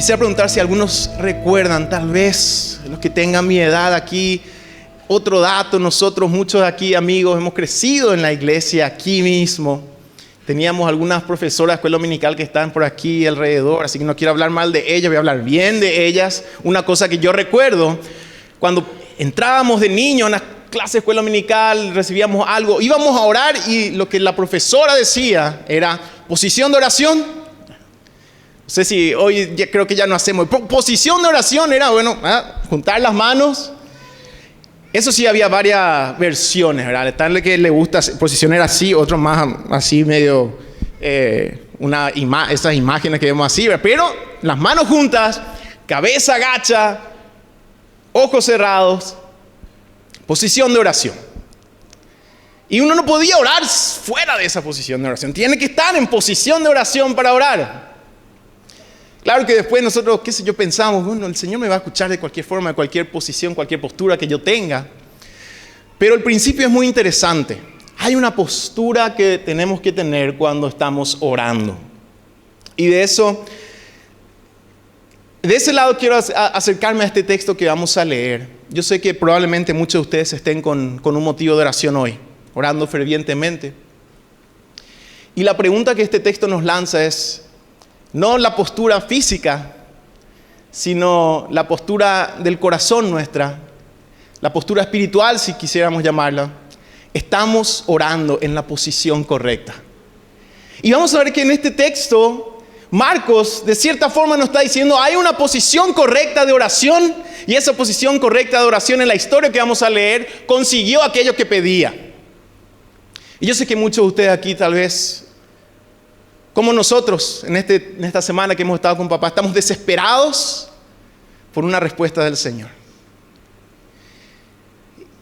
Quisiera preguntar si algunos recuerdan, tal vez los que tengan mi edad aquí, otro dato. Nosotros, muchos de aquí amigos, hemos crecido en la iglesia aquí mismo. Teníamos algunas profesoras de escuela dominical que están por aquí alrededor, así que no quiero hablar mal de ellas, voy a hablar bien de ellas. Una cosa que yo recuerdo, cuando entrábamos de niños en la clase de escuela dominical, recibíamos algo, íbamos a orar y lo que la profesora decía era posición de oración. No sé si hoy ya creo que ya no hacemos. Posición de oración era, juntar las manos. Eso sí, había varias versiones, ¿verdad? Tal que le gusta posicionar así, otros más así medio, esas imágenes que vemos así, ¿verdad? Pero las manos juntas, cabeza agacha, ojos cerrados, posición de oración. Y uno no podía orar fuera de esa posición de oración. Tiene que estar en posición de oración para orar. Claro que después nosotros, pensamos, bueno, el Señor me va a escuchar de cualquier forma, de cualquier posición, cualquier postura que yo tenga. Pero el principio es muy interesante. Hay una postura que tenemos que tener cuando estamos orando. Y de ese lado quiero acercarme a este texto que vamos a leer. Yo sé que probablemente muchos de ustedes estén con un motivo de oración hoy, orando fervientemente. Y la pregunta que este texto nos lanza es, no la postura física, sino la postura del corazón nuestra, la postura espiritual, si quisiéramos llamarla. Estamos orando en la posición correcta. Y vamos a ver que en este texto, Marcos, de cierta forma, nos está diciendo, hay una posición correcta de oración, y esa posición correcta de oración en la historia que vamos a leer, consiguió aquello que pedía. Y yo sé que muchos de ustedes aquí tal vez, como nosotros en esta semana que hemos estado con papá, estamos desesperados por una respuesta del Señor.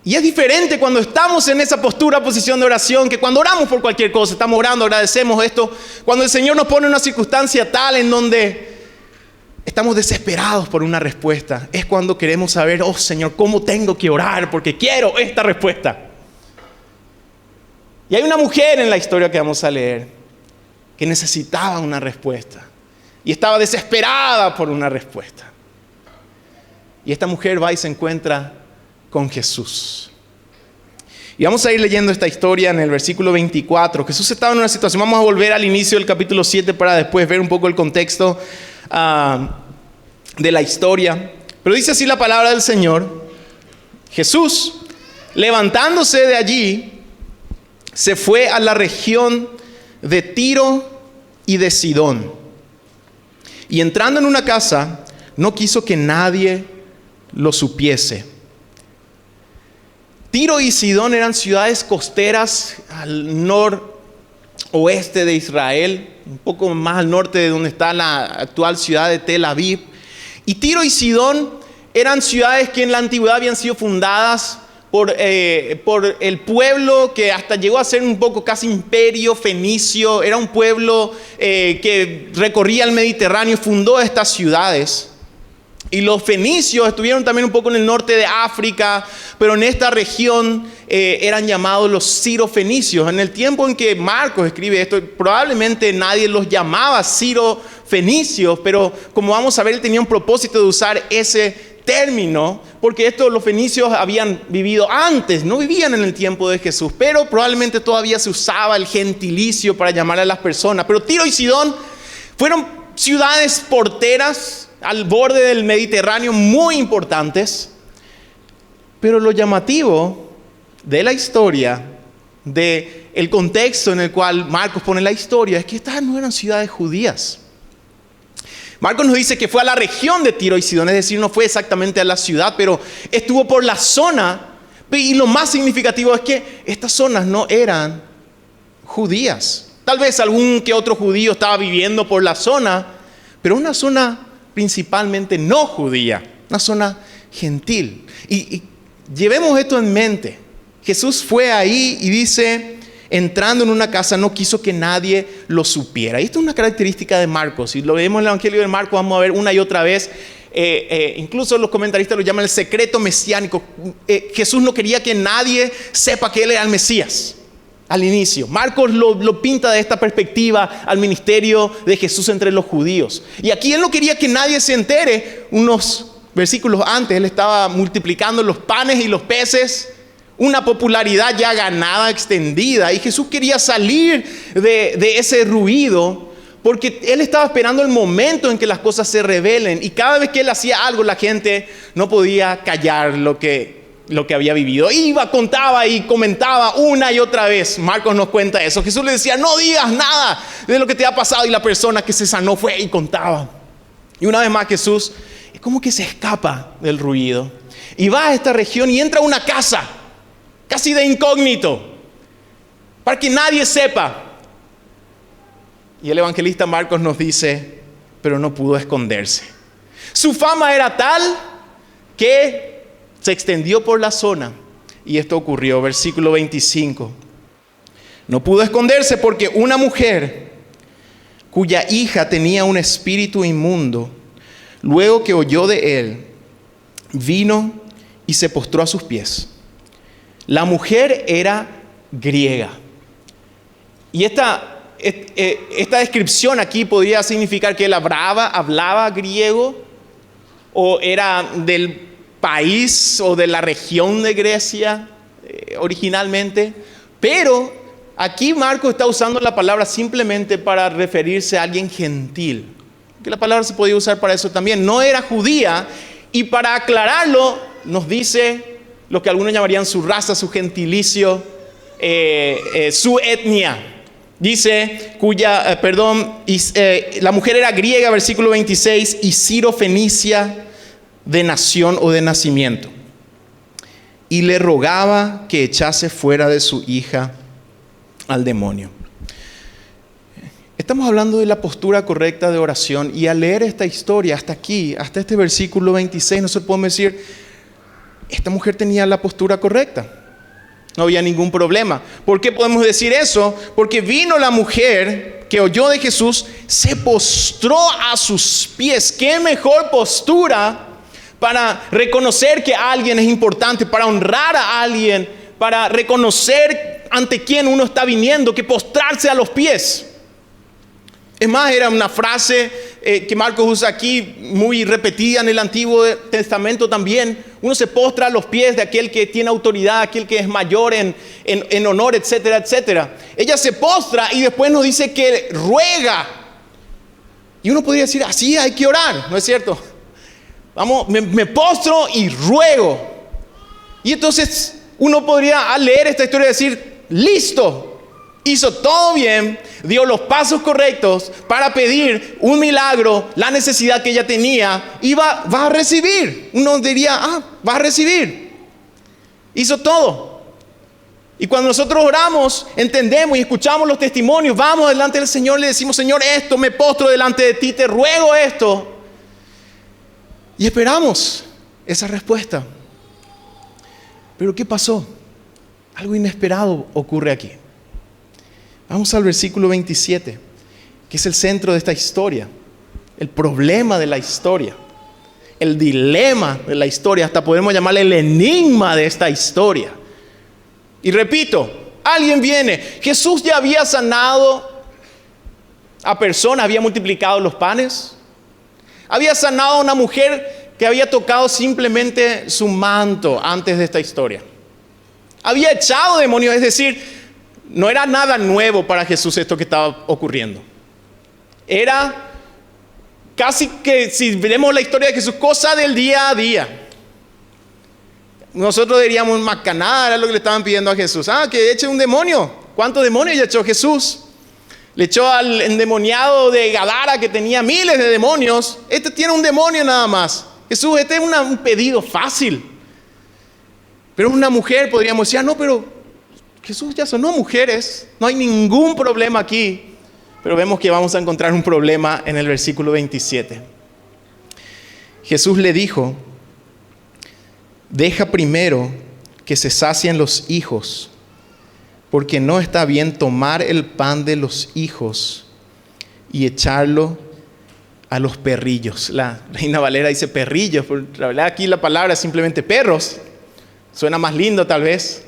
Y es diferente cuando estamos en esa posición de oración, que cuando oramos por cualquier cosa, estamos orando, agradecemos esto. Cuando el Señor nos pone en una circunstancia tal en donde estamos desesperados por una respuesta, es cuando queremos saber, oh Señor, ¿cómo tengo que orar? Porque quiero esta respuesta. Y hay una mujer en la historia que vamos a leer que necesitaba una respuesta y estaba desesperada por una respuesta. Y esta mujer va y se encuentra con Jesús. Y vamos a ir leyendo esta historia en el versículo 24. Jesús estaba en una situación, vamos a volver al inicio del capítulo 7 para después ver un poco el contexto de la historia. Pero dice así la palabra del Señor: Jesús, levantándose de allí, se fue a la región de Tiro y de Sidón. Y entrando en una casa, no quiso que nadie lo supiese. Tiro y Sidón eran ciudades costeras al noroeste de Israel, un poco más al norte de donde está la actual ciudad de Tel Aviv. Y Tiro y Sidón eran ciudades que en la antigüedad habían sido fundadas por el pueblo que hasta llegó a ser un poco casi imperio fenicio. Era un pueblo que recorría el Mediterráneo y fundó estas ciudades. Y los fenicios estuvieron también un poco en el norte de África, pero en esta región eran llamados los sirofenicios. En el tiempo en que Marcos escribe esto, probablemente nadie los llamaba sirofenicios, pero como vamos a ver, él tenía un propósito de usar ese término, porque los fenicios habían vivido antes, no vivían en el tiempo de Jesús, pero probablemente todavía se usaba el gentilicio para llamar a las personas. Pero Tiro y Sidón fueron ciudades porteras al borde del Mediterráneo muy importantes, pero lo llamativo de la historia, del contexto en el cual Marcos pone la historia, es que estas no eran ciudades judías. Marcos nos dice que fue a la región de Tiro y Sidón, es decir, no fue exactamente a la ciudad, pero estuvo por la zona. Y lo más significativo es que estas zonas no eran judías. Tal vez algún que otro judío estaba viviendo por la zona, pero una zona principalmente no judía, una zona gentil. Y llevemos esto en mente. Jesús fue ahí y dice, entrando en una casa, no quiso que nadie lo supiera. Y esto es una característica de Marcos. Si lo vemos en el Evangelio de Marcos, vamos a ver una y otra vez. Incluso los comentaristas lo llaman el secreto mesiánico. Jesús no quería que nadie sepa que Él era el Mesías. al inicio. Marcos lo pinta de esta perspectiva al ministerio de Jesús entre los judíos. Y aquí él no quería que nadie se entere. Unos versículos antes, él estaba multiplicando los panes y los peces, una popularidad ya ganada, extendida. Y Jesús quería salir de ese ruido, porque él estaba esperando el momento en que las cosas se revelen. Y cada vez que él hacía algo, la gente no podía callar lo que había vivido. Iba, contaba y comentaba una y otra vez. Marcos nos cuenta eso. Jesús le decía, no digas nada de lo que te ha pasado. Y la persona que se sanó fue y contaba. Y una vez más Jesús es como que se escapa del ruido. Y va a esta región y entra a una casa, casi de incógnito, para que nadie sepa. Y el evangelista Marcos nos dice, pero no pudo esconderse. Su fama era tal que se extendió por la zona. Y esto ocurrió, versículo 25. No pudo esconderse porque una mujer cuya hija tenía un espíritu inmundo, luego que oyó de él, vino y se postró a sus pies. La mujer era griega. Y esta descripción aquí podría significar que él hablaba griego, o era del país o de la región de Grecia originalmente. Pero aquí Marcos está usando la palabra simplemente para referirse a alguien gentil, que la palabra se podía usar para eso también. No era judía, y para aclararlo nos dice lo que algunos llamarían su raza, su gentilicio, su etnia. Dice la mujer era griega, versículo 26, y sirofenicia de nación o de nacimiento. Y le rogaba que echase fuera de su hija al demonio. Estamos hablando de la postura correcta de oración, y al leer esta historia hasta aquí, hasta este versículo 26, nosotros podemos decir, esta mujer tenía la postura correcta. No había ningún problema. ¿Por qué podemos decir eso? Porque vino la mujer que oyó de Jesús, se postró a sus pies. ¿Qué mejor postura para reconocer que alguien es importante, para honrar a alguien, para reconocer ante quién uno está viniendo, que postrarse a los pies? Es más, era una frase que Marcos usa aquí, muy repetida en el Antiguo Testamento también. Uno se postra a los pies de aquel que tiene autoridad, aquel que es mayor en honor, etcétera, etcétera. Ella se postra y después nos dice que ruega. Y uno podría decir, así hay que orar, ¿no es cierto? Vamos, me postro y ruego. Y entonces uno podría, al leer esta historia, decir, listo. Hizo todo bien, dio los pasos correctos para pedir un milagro, la necesidad que ella tenía, y va a recibir. Uno diría, va a recibir. Hizo todo. Y cuando nosotros oramos, entendemos y escuchamos los testimonios, vamos delante del Señor, le decimos, Señor, esto, me postro delante de ti, te ruego esto. Y esperamos esa respuesta. Pero ¿qué pasó? Algo inesperado ocurre aquí. Vamos al versículo 27, que es el centro de esta historia, el problema de la historia, el dilema de la historia, hasta podemos llamarle el enigma de esta historia. Y repito, alguien viene, Jesús ya había sanado a personas, había multiplicado los panes, había sanado a una mujer que había tocado simplemente su manto antes de esta historia. Había echado demonios, es decir, no era nada nuevo para Jesús esto que estaba ocurriendo. Era casi que, si vemos la historia de Jesús, cosa del día a día. Nosotros diríamos macanada, era lo que le estaban pidiendo a Jesús. Que eche un demonio. ¿Cuántos demonios ya echó Jesús? Le echó al endemoniado de Gadara, que tenía miles de demonios. Este tiene un demonio nada más. Jesús, este es un pedido fácil. Pero una mujer podríamos decir, no, pero Jesús ya sanó mujeres, no hay ningún problema aquí. Pero vemos que vamos a encontrar un problema en el versículo 27. Jesús le dijo, deja primero que se sacien los hijos, porque no está bien tomar el pan de los hijos y echarlo a los perrillos. La Reina Valera dice perrillos, pero la verdad aquí la palabra es simplemente perros. Suena más lindo tal vez.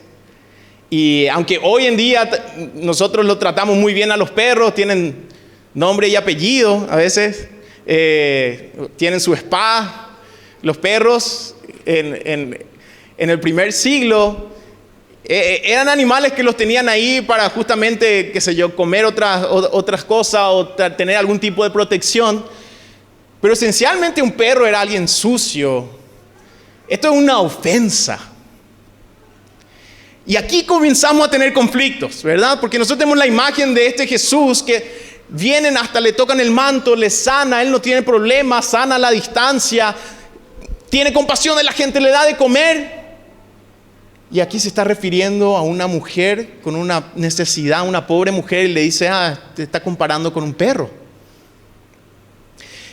Y aunque hoy en día nosotros lo tratamos muy bien a los perros, tienen nombre y apellido, a veces tienen su spa. Los perros en el primer siglo eran animales que los tenían ahí para justamente, qué sé yo, comer otras cosas o tener algún tipo de protección. Pero esencialmente un perro era alguien sucio. Esto es una ofensa. Y aquí comenzamos a tener conflictos, ¿verdad? Porque nosotros tenemos la imagen de este Jesús que vienen hasta le tocan el manto, le sana, Él no tiene problema, sana a la distancia, tiene compasión de la gente, le da de comer. Y aquí se está refiriendo a una mujer con una necesidad, una pobre mujer, y le dice, te está comparando con un perro.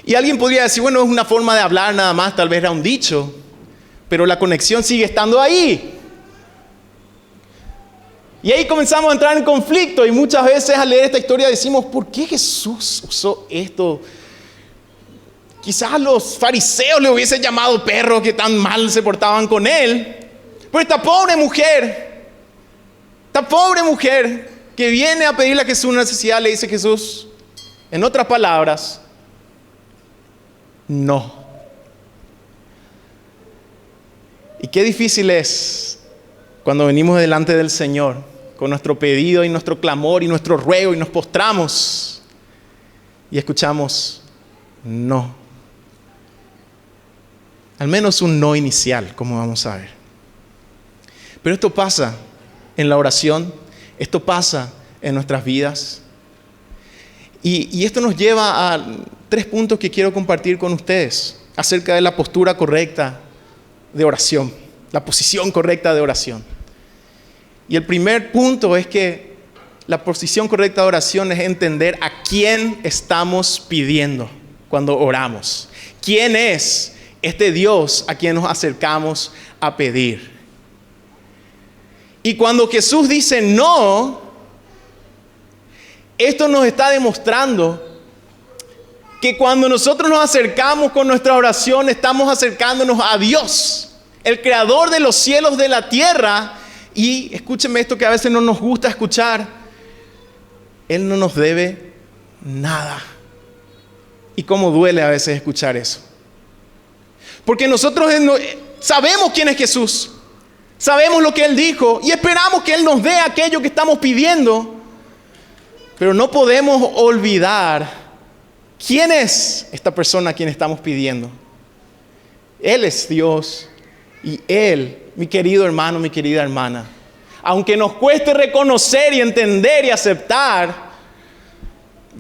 Y alguien podría decir, bueno, es una forma de hablar nada más, tal vez era un dicho, pero la conexión sigue estando ahí. Y ahí comenzamos a entrar en conflicto, y muchas veces al leer esta historia decimos, ¿por qué Jesús usó esto? Quizás los fariseos le hubiesen llamado perro, que tan mal se portaban con él. Pero esta pobre mujer que viene a pedirle a Jesús una necesidad, le dice Jesús, en otras palabras, no. Y qué difícil es cuando venimos delante del Señor con nuestro pedido y nuestro clamor y nuestro ruego y nos postramos y escuchamos no. Al menos un no inicial, como vamos a ver. Pero esto pasa en la oración, esto pasa en nuestras vidas. Y esto nos lleva a 3 puntos que quiero compartir con ustedes acerca de la postura correcta de oración, la posición correcta de oración. Y el primer punto es que la posición correcta de oración es entender a quién estamos pidiendo cuando oramos. ¿Quién es este Dios a quien nos acercamos a pedir? Y cuando Jesús dice no, esto nos está demostrando que cuando nosotros nos acercamos con nuestra oración, estamos acercándonos a Dios, el creador de los cielos, de la tierra. Y escúchenme esto que a veces no nos gusta escuchar: Él no nos debe nada. Y cómo duele a veces escuchar eso. Porque nosotros sabemos quién es Jesús, sabemos lo que Él dijo y esperamos que Él nos dé aquello que estamos pidiendo. Pero no podemos olvidar quién es esta persona a quien estamos pidiendo. Él es Dios y Él, mi querido hermano, mi querida hermana, aunque nos cueste reconocer y entender y aceptar,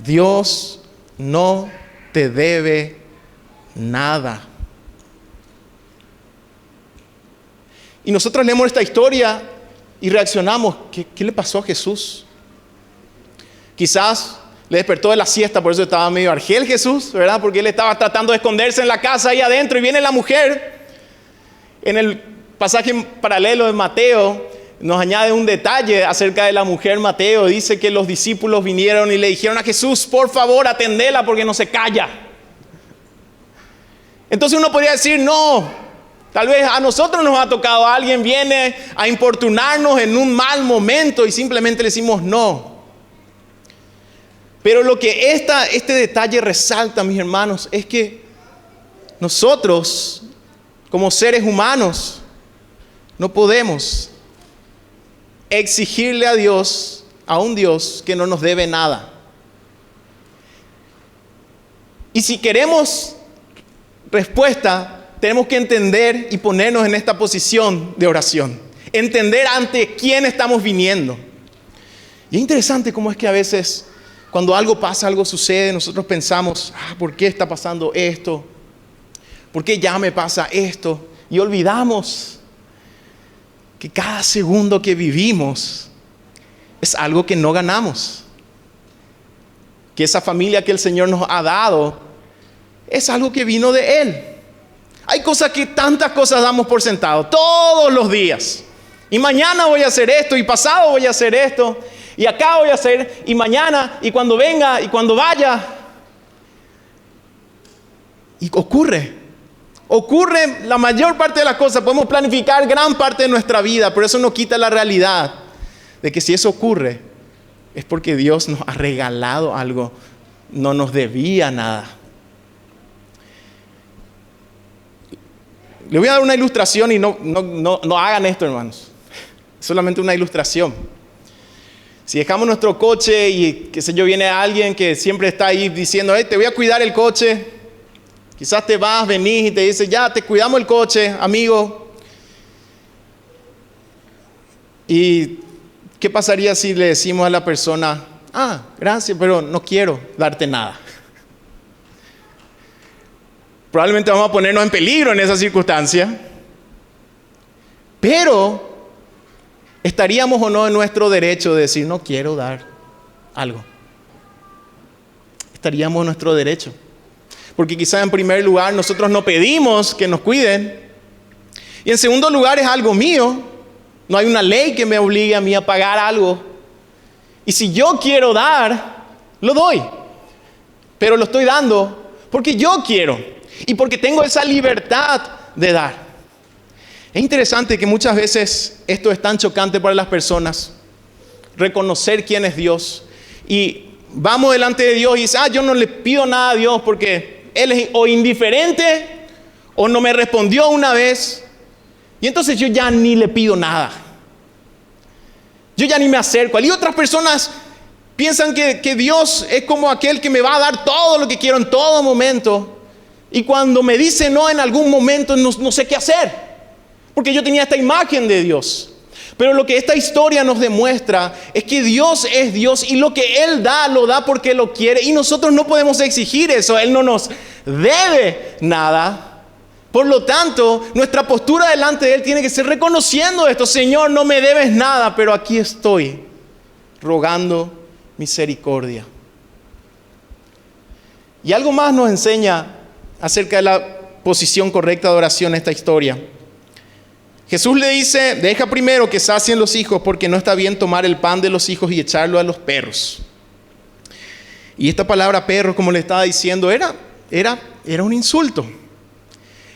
Dios no te debe nada. Y nosotros leemos esta historia y reaccionamos: ¿Qué le pasó a Jesús? Quizás le despertó de la siesta, por eso estaba medio argel Jesús, ¿verdad? Porque él estaba tratando de esconderse en la casa ahí adentro, y viene la mujer. En el pasaje paralelo de Mateo nos añade un detalle acerca de la mujer. Mateo dice que los discípulos vinieron y le dijeron a Jesús: por favor, atendela porque no se calla. Entonces uno podría decir: no, tal vez a nosotros nos ha tocado, alguien viene a importunarnos en un mal momento y simplemente le decimos no. Pero lo que este detalle resalta, mis hermanos, es que nosotros, como seres humanos, no podemos exigirle a un Dios que no nos debe nada. Y si queremos respuesta, tenemos que entender y ponernos en esta posición de oración. Entender ante quién estamos viniendo. Y es interesante cómo es que a veces, cuando algo pasa, algo sucede, nosotros pensamos: ¿por qué está pasando esto? ¿Por qué ya me pasa esto? Y olvidamos que cada segundo que vivimos es algo que no ganamos. Que esa familia que el Señor nos ha dado es algo que vino de Él. Hay tantas cosas damos por sentado todos los días. Y mañana voy a hacer esto, y pasado voy a hacer esto, y acá voy a hacer, y mañana, y cuando venga, y cuando vaya. Y ocurre la mayor parte de las cosas. Podemos planificar gran parte de nuestra vida, pero eso no quita la realidad de que si eso ocurre, es porque Dios nos ha regalado algo, no nos debía nada. Le voy a dar una ilustración y no hagan esto, hermanos. Es solamente una ilustración. Si dejamos nuestro coche y, qué sé yo, viene alguien que siempre está ahí diciendo, te voy a cuidar el coche. Quizás te vas, venís y te dice, ya, te cuidamos el coche, amigo. ¿Y qué pasaría si le decimos a la persona, gracias, pero no quiero darte nada? Probablemente vamos a ponernos en peligro en esa circunstancia. Pero, ¿estaríamos o no en nuestro derecho de decir, no quiero dar algo? Estaríamos en nuestro derecho. Porque quizá en primer lugar nosotros no pedimos que nos cuiden. Y en segundo lugar es algo mío. No hay una ley que me obligue a mí a pagar algo. Y si yo quiero dar, lo doy. Pero lo estoy dando porque yo quiero. Y porque tengo esa libertad de dar. Es interesante que muchas veces esto es tan chocante para las personas. Reconocer quién es Dios. Y vamos delante de Dios y dice, yo no le pido nada a Dios porque Él es o indiferente o no me respondió una vez. Y entonces yo ya ni le pido nada. Yo ya ni me acerco. Y otras personas piensan que Dios es como aquel que me va a dar todo lo que quiero en todo momento. Y cuando me dice no en algún momento no sé qué hacer. Porque yo tenía esta imagen de Dios. Pero lo que esta historia nos demuestra es que Dios es Dios y lo que Él da, lo da porque lo quiere. Y nosotros no podemos exigir eso. Él no nos debe nada. Por lo tanto, nuestra postura delante de Él tiene que ser reconociendo esto. Señor, no me debes nada, pero aquí estoy rogando misericordia. Y algo más nos enseña acerca de la posición correcta de oración en esta historia. Jesús le dice, deja primero que sacien los hijos porque no está bien tomar el pan de los hijos y echarlo a los perros. Y esta palabra perro, como le estaba diciendo, era un insulto.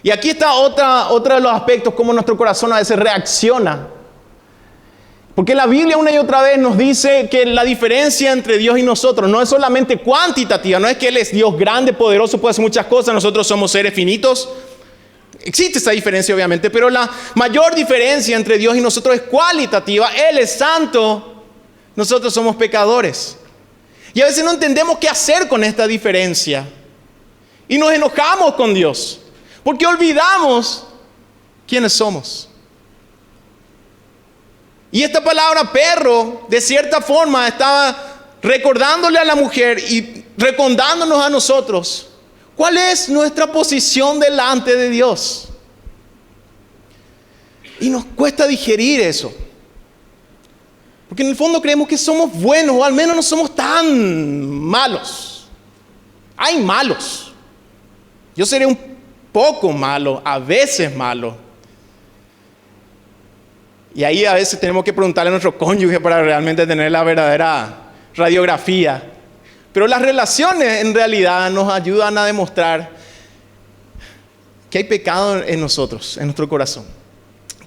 Y aquí está otro de los aspectos como nuestro corazón a veces reacciona. Porque la Biblia una y otra vez nos dice que la diferencia entre Dios y nosotros no es solamente cuantitativa, no es que Él es Dios grande, poderoso, puede hacer muchas cosas, nosotros somos seres finitos. Existe esa diferencia obviamente, pero la mayor diferencia entre Dios y nosotros es cualitativa. Él es santo, nosotros somos pecadores. Y a veces no entendemos qué hacer con esta diferencia. Y nos enojamos con Dios, porque olvidamos quiénes somos. Y esta palabra perro, de cierta forma, estaba recordándole a la mujer y recordándonos a nosotros cuál es nuestra posición delante de Dios. Y nos cuesta digerir eso. Porque en el fondo creemos que somos buenos, o al menos no somos tan malos. Hay malos. Yo seré un poco malo, a veces malo. Y ahí a veces tenemos que preguntarle a nuestro cónyuge para realmente tener la verdadera radiografía. Pero las relaciones en realidad nos ayudan a demostrar que hay pecado en nosotros, en nuestro corazón.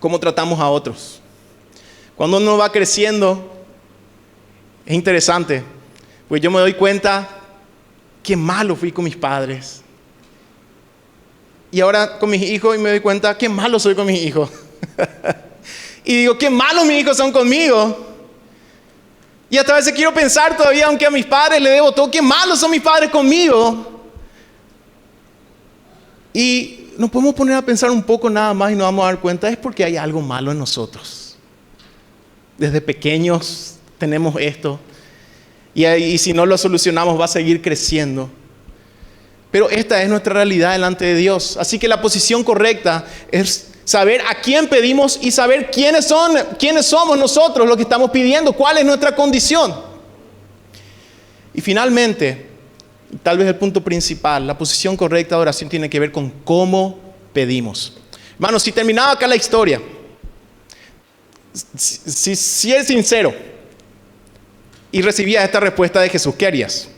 Cómo tratamos a otros. Cuando uno va creciendo, es interesante. Pues yo me doy cuenta qué malo fui con mis padres. Y ahora con mis hijos y me doy cuenta qué malo soy con mis hijos. Y digo, qué malos mis hijos son conmigo. Y hasta a veces quiero pensar todavía, aunque a mis padres le debo todo, qué malos son mis padres conmigo. Y nos podemos poner a pensar un poco nada más y nos vamos a dar cuenta, es porque hay algo malo en nosotros. Desde pequeños tenemos esto. Y si no lo solucionamos va a seguir creciendo. Pero esta es nuestra realidad delante de Dios. Así que la posición correcta es saber a quién pedimos y saber quiénes somos nosotros los que estamos pidiendo, cuál es nuestra condición. Y finalmente, tal vez el punto principal, la posición correcta de oración tiene que ver con cómo pedimos. Hermanos, si terminaba acá la historia, si eres sincero y recibías esta respuesta de Jesús, ¿qué harías?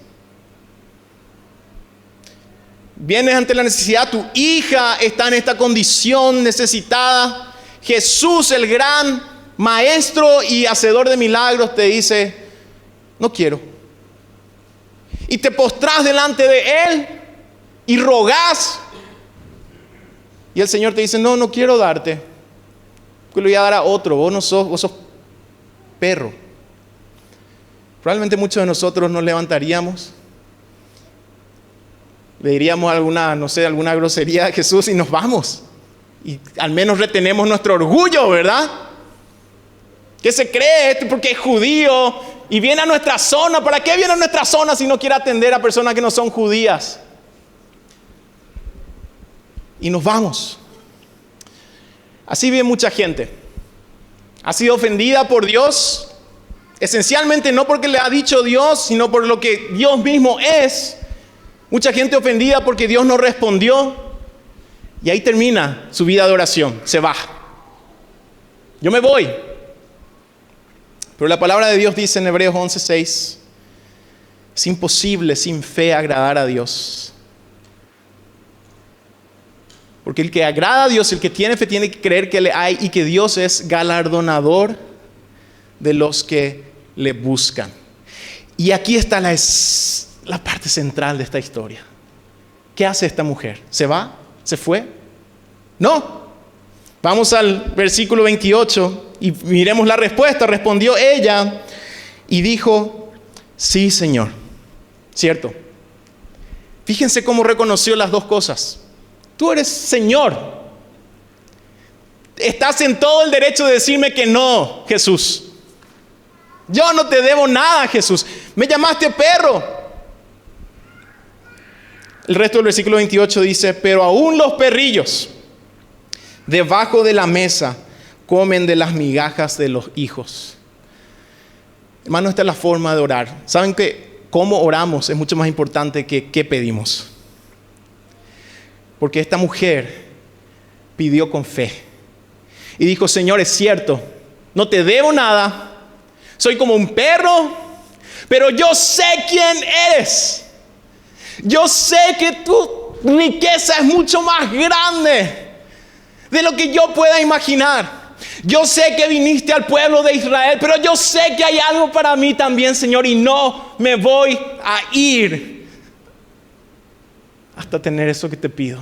Vienes ante la necesidad, tu hija está en esta condición necesitada. Jesús, el gran maestro y hacedor de milagros, te dice, no quiero. Y te postrás delante de Él y rogás. Y el Señor te dice, no quiero darte, porque lo voy a dar a otro, vos sos perro. Probablemente muchos de nosotros nos levantaríamos, le diríamos alguna grosería a Jesús y nos vamos. Y al menos retenemos nuestro orgullo, ¿verdad? ¿Qué se cree? Porque es judío y viene a nuestra zona. ¿Para qué viene a nuestra zona si no quiere atender a personas que no son judías? Y nos vamos. Así vive mucha gente. Ha sido ofendida por Dios, esencialmente no porque le ha dicho Dios, sino por lo que Dios mismo es. Mucha gente ofendida porque Dios no respondió. Y ahí termina su vida de oración. Se va. Yo me voy. Pero la palabra de Dios dice en Hebreos 11:6, es imposible sin fe agradar a Dios. Porque el que agrada a Dios, el que tiene fe, tiene que creer que le hay y que Dios es galardonador de los que le buscan. Y aquí está la parte central de esta historia. ¿Qué hace esta mujer? ¿Se va? ¿Se fue? No. Vamos al versículo 28 y miremos la respuesta. Respondió ella y dijo, sí, Señor. ¿Cierto? Fíjense cómo reconoció las dos cosas. Tú eres Señor. Estás en todo el derecho de decirme que no, Jesús. Yo no te debo nada, Jesús. Me llamaste perro. El resto del versículo 28 dice, pero aún los perrillos debajo de la mesa comen de las migajas de los hijos. Hermano, esta es la forma de orar. ¿Saben que cómo oramos es mucho más importante que qué pedimos? Porque esta mujer pidió con fe y dijo, Señor, es cierto, no te debo nada, soy como un perro, pero yo sé quién eres. Yo sé que tu riqueza es mucho más grande de lo que yo pueda imaginar. Yo sé que viniste al pueblo de Israel, pero yo sé que hay algo para mí también, Señor, y no me voy a ir hasta tener eso que te pido.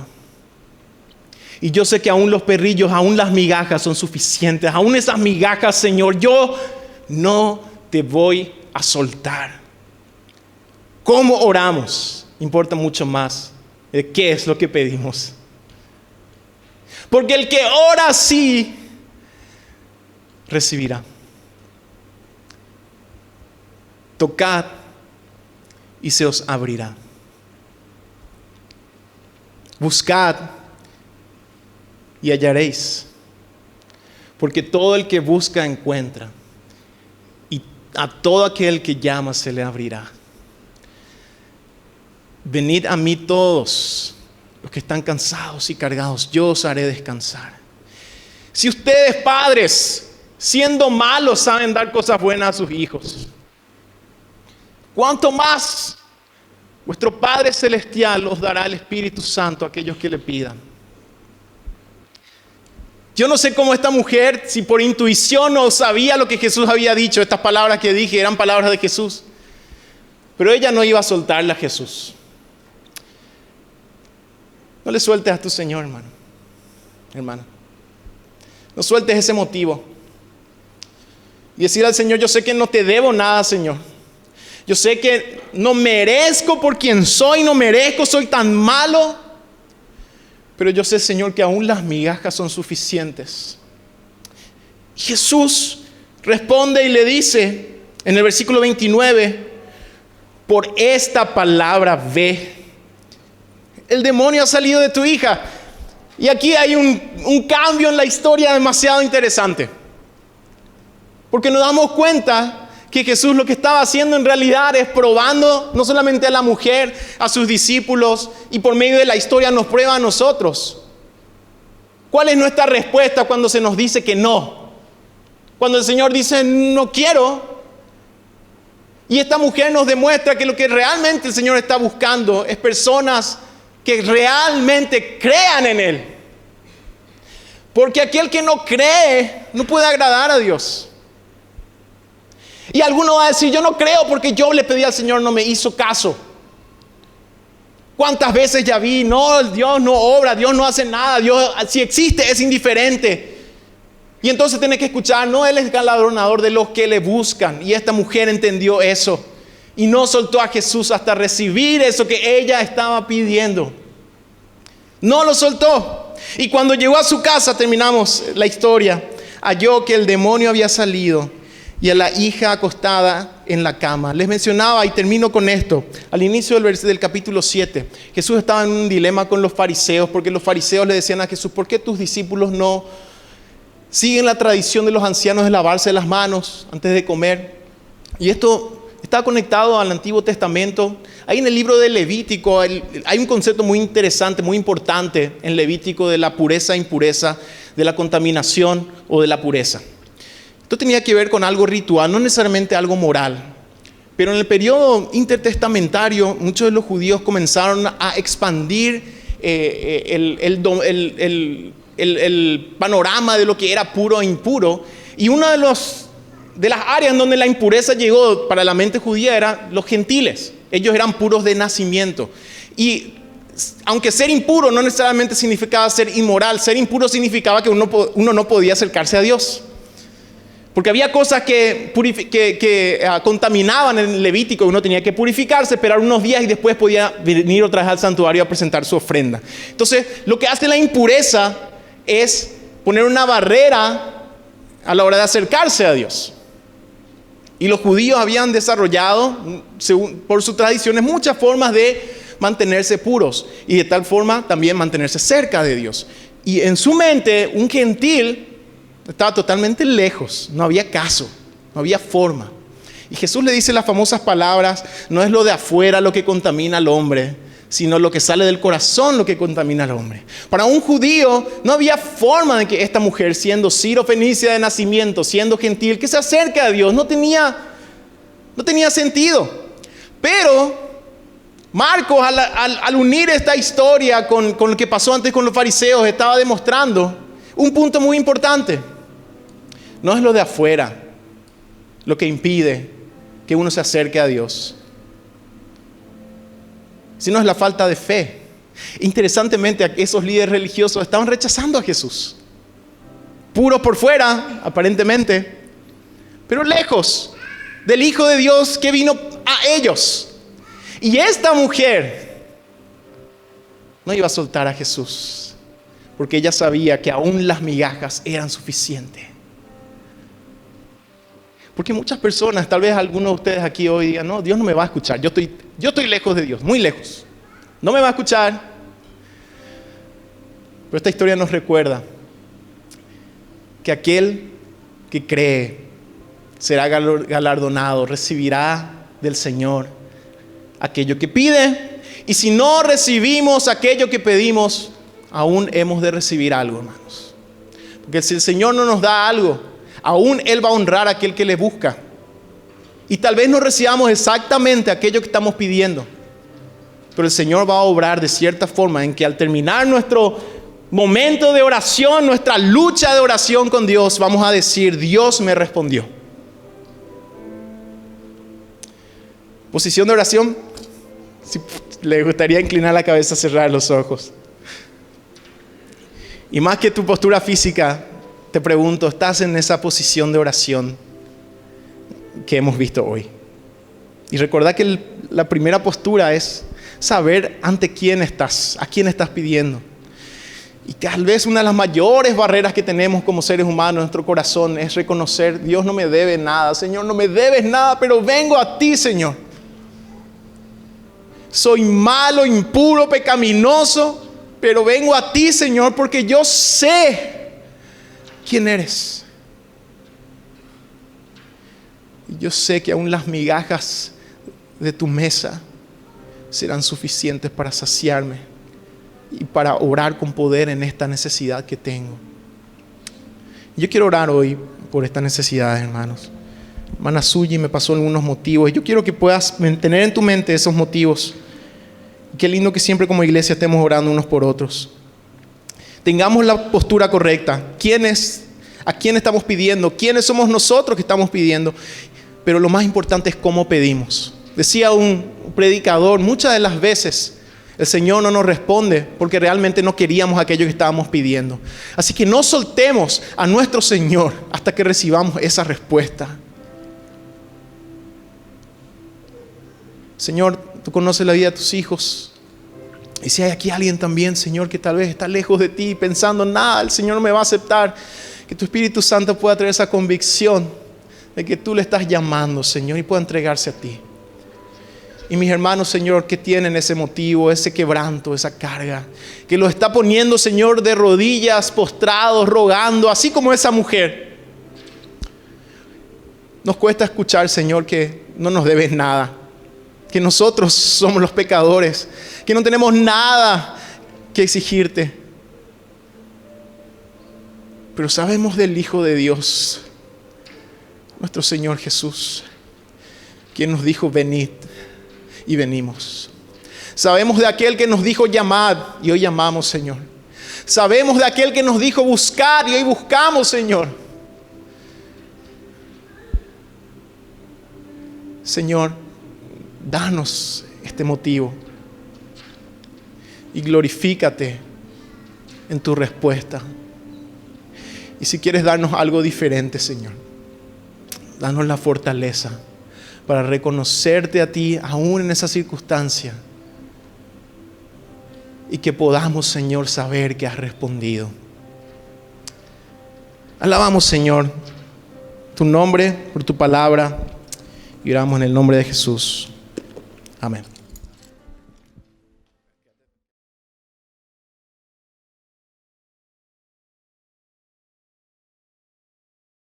Y yo sé que aún los perrillos, aún las migajas son suficientes. Aún esas migajas, Señor, yo no te voy a soltar. ¿Cómo oramos? Importa mucho más de qué es lo que pedimos. Porque el que ora así, recibirá. Tocad y se os abrirá. Buscad y hallaréis. Porque todo el que busca encuentra. Y a todo aquel que llama se le abrirá. Venid a mí todos los que están cansados y cargados, yo os haré descansar. Si ustedes, padres, siendo malos, saben dar cosas buenas a sus hijos, ¿cuánto más vuestro Padre Celestial os dará el Espíritu Santo a aquellos que le pidan? Yo no sé cómo esta mujer, si por intuición no sabía lo que Jesús había dicho. Estas palabras que dije eran palabras de Jesús. Pero ella no iba a soltarle a Jesús. No le sueltes a tu Señor, hermana. No sueltes ese motivo. Y decir al Señor, yo sé que no te debo nada, Señor. Yo sé que no merezco por quien soy, no merezco, soy tan malo. Pero yo sé, Señor, que aún las migajas son suficientes. Y Jesús responde y le dice en el versículo 29, por esta palabra ve, el demonio ha salido de tu hija. Y aquí hay un cambio en la historia demasiado interesante. Porque nos damos cuenta que Jesús lo que estaba haciendo en realidad es probando no solamente a la mujer, a sus discípulos, y por medio de la historia nos prueba a nosotros. ¿Cuál es nuestra respuesta cuando se nos dice que no? Cuando el Señor dice no quiero. Y esta mujer nos demuestra que lo que realmente el Señor está buscando es personas que realmente crean en Él. Porque aquel que no cree no puede agradar a Dios. Y alguno va a decir, yo no creo porque yo le pedí al Señor, no me hizo caso. ¿Cuántas veces ya vi? No, Dios no obra, Dios no hace nada, Dios si existe es indiferente. Y entonces tiene que escuchar, no, Él es galardonador de los que le buscan. Y esta mujer entendió eso. Y no soltó a Jesús hasta recibir eso que ella estaba pidiendo. No lo soltó. Y cuando llegó a su casa, terminamos la historia, halló que el demonio había salido y a la hija acostada en la cama. Les mencionaba, y termino con esto, al inicio del capítulo 7, Jesús estaba en un dilema con los fariseos, porque los fariseos le decían a Jesús, ¿por qué tus discípulos no siguen la tradición de los ancianos de lavarse las manos antes de comer? Y esto está conectado al Antiguo Testamento. Ahí en el libro de Levítico hay un concepto muy interesante, muy importante en Levítico de la pureza e impureza, de la contaminación o de la pureza. Esto tenía que ver con algo ritual, no necesariamente algo moral. Pero en el periodo intertestamentario, muchos de los judíos comenzaron a expandir el panorama de lo que era puro e impuro. Y una de las áreas en donde la impureza llegó para la mente judía eran los gentiles. Ellos eran puros de nacimiento. Y aunque ser impuro no necesariamente significaba ser inmoral, ser impuro significaba que uno no podía acercarse a Dios. Porque había cosas que contaminaban en el Levítico, uno tenía que purificarse, esperar unos días y después podía venir otra vez al santuario a presentar su ofrenda. Entonces, lo que hace la impureza es poner una barrera a la hora de acercarse a Dios. Y los judíos habían desarrollado, por sus tradiciones, muchas formas de mantenerse puros y de tal forma también mantenerse cerca de Dios. Y en su mente, un gentil estaba totalmente lejos, no había caso, no había forma. Y Jesús le dice las famosas palabras, no es lo de afuera lo que contamina al hombre, sino lo que sale del corazón lo que contamina al hombre. Para un judío no había forma de que esta mujer, siendo sirofenicia de nacimiento, siendo gentil, que se acerque a Dios, no tenía sentido. Pero Marcos, al unir esta historia con lo que pasó antes con los fariseos, estaba demostrando un punto muy importante. No es lo de afuera lo que impide que uno se acerque a Dios, sino es la falta de fe. Interesantemente, esos líderes religiosos estaban rechazando a Jesús. Puros por fuera, aparentemente, pero lejos del Hijo de Dios que vino a ellos. Y esta mujer no iba a soltar a Jesús, porque ella sabía que aún las migajas eran suficientes. Porque muchas personas, tal vez algunos de ustedes aquí hoy digan, no, Dios no me va a escuchar, yo estoy lejos de Dios, muy lejos, no me va a escuchar. Pero esta historia nos recuerda que aquel que cree será galardonado, recibirá del Señor aquello que pide. Y si no recibimos aquello que pedimos, aún hemos de recibir algo, hermanos. Porque si el Señor no nos da algo, aún Él va a honrar a aquel que le busca. Y tal vez no recibamos exactamente aquello que estamos pidiendo, pero el Señor va a obrar de cierta forma en que al terminar nuestro momento de oración, nuestra lucha de oración con Dios, vamos a decir, Dios me respondió. Posición de oración. Si le gustaría inclinar la cabeza, cerrar los ojos. Y más que tu postura física, te pregunto, ¿estás en esa posición de oración que hemos visto hoy? Y recordá que la primera postura es saber ante quién estás, a quién estás pidiendo. Y tal vez una de las mayores barreras que tenemos como seres humanos en nuestro corazón es reconocer, Dios no me debe nada, Señor, no me debes nada, pero vengo a ti, Señor. Soy malo, impuro, pecaminoso, pero vengo a ti, Señor, porque yo sé quién eres. Y yo sé que aún las migajas de tu mesa serán suficientes para saciarme y para orar con poder en esta necesidad que tengo. Yo quiero orar hoy por estas necesidades, hermanos. Hermana Suyi me pasó algunos motivos y yo quiero que puedas tener en tu mente esos motivos. Qué lindo que siempre como iglesia estemos orando unos por otros. Tengamos la postura correcta. ¿A quién estamos pidiendo? ¿Quiénes somos nosotros que estamos pidiendo? Pero lo más importante es cómo pedimos. Decía un predicador, muchas de las veces el Señor no nos responde porque realmente no queríamos aquello que estábamos pidiendo. Así que no soltemos a nuestro Señor hasta que recibamos esa respuesta. Señor, tú conoces la vida de tus hijos. Y si hay aquí alguien también, Señor, que tal vez está lejos de ti, pensando, nada, el Señor no me va a aceptar, que tu Espíritu Santo pueda traer esa convicción de que tú le estás llamando, Señor, y pueda entregarse a ti. Y mis hermanos, Señor, que tienen ese motivo, ese quebranto, esa carga, que lo está poniendo, Señor, de rodillas, postrados, rogando, así como esa mujer. Nos cuesta escuchar, Señor, que no nos debes nada, que nosotros somos los pecadores, que no tenemos nada que exigirte. Pero sabemos del Hijo de Dios, nuestro Señor Jesús, quien nos dijo, venid, y venimos. Sabemos de aquel que nos dijo, llamad, y hoy llamamos, Señor. Sabemos de aquel que nos dijo, buscar, y hoy buscamos, Señor. Señor, danos este motivo y glorifícate en tu respuesta. Y si quieres darnos algo diferente, Señor, danos la fortaleza para reconocerte a ti aún en esa circunstancia y que podamos, Señor, saber que has respondido. Alabamos, Señor, tu nombre por tu palabra y oramos en el nombre de Jesús. Amén.